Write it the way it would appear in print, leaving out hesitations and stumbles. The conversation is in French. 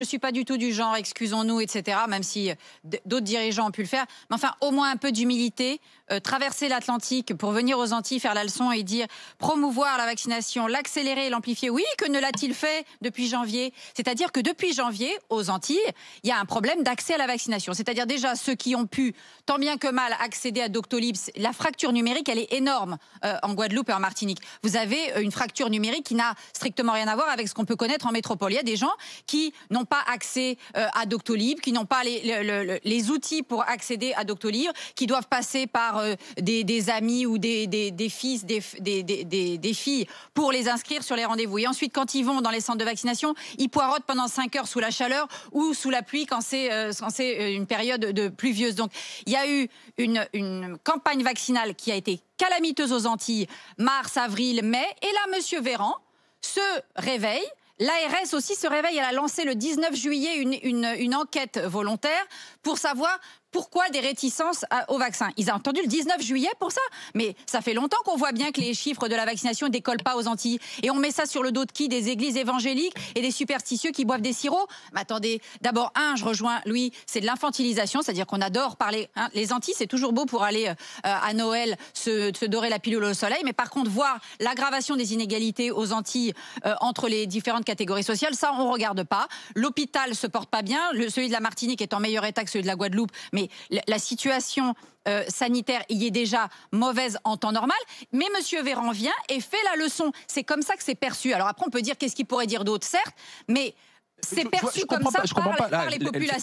Je ne suis pas du tout du genre, excusons-nous, etc., même si d'autres dirigeants ont pu le faire. Mais enfin, au moins un peu d'humilité, traverser l'Atlantique pour venir aux Antilles faire la leçon et dire promouvoir la vaccination, l'accélérer et l'amplifier. Oui, que ne l'a-t-il fait depuis janvier? C'est-à-dire que depuis janvier, aux Antilles, il y a un problème d'accès à la vaccination. C'est-à-dire déjà ceux qui ont pu, tant bien que mal, accéder à Doctolib, la fracture numérique, elle est énorme en Guadeloupe et en Martinique. Vous avez une fracture numérique qui n'a strictement rien à voir avec ce qu'on peut connaître en métropole. Il y a des gens qui n'ont pas accès à Doctolib, qui n'ont pas les outils pour accéder à Doctolib, qui doivent passer par des amis ou des fils, des filles pour les inscrire sur les rendez-vous. Et ensuite, quand ils vont dans les centres de vaccination, ils poireautent pendant 5 heures sous la chaleur ou sous la pluie quand c'est une période de pluvieuse. Donc, il y a eu une campagne vaccinale qui a été calamiteuse aux Antilles, mars, avril, mai. Et là, monsieur Véran se réveille. L'ARS aussi se réveille. Elle a lancé le 19 juillet une enquête volontaire pour savoir pourquoi des réticences au vaccin. Ils ont entendu le 19 juillet pour ça. Mais ça fait longtemps qu'on voit bien que les chiffres de la vaccination ne décollent pas aux Antilles. Et on met ça sur le dos de qui? Des églises évangéliques et des superstitieux qui boivent des sirops. Mais attendez, d'abord, je rejoins Louis, c'est de l'infantilisation, c'est-à-dire qu'on adore parler. Les Antilles, c'est toujours beau pour aller à Noël se dorer la pilule au soleil. Mais par contre, voir l'aggravation des inégalités aux Antilles entre les différentes catégories sociales, ça, on ne regarde pas. L'hôpital se porte pas bien. Celui de la Martinique est en meilleur état que celui de la Guadeloupe. Mais la situation sanitaire y est déjà mauvaise en temps normal. Mais monsieur Véran vient et fait la leçon. C'est comme ça que c'est perçu. Alors après, on peut dire qu'est-ce qu'il pourrait dire d'autre, certes, mais c'est perçu comme ça par les populations.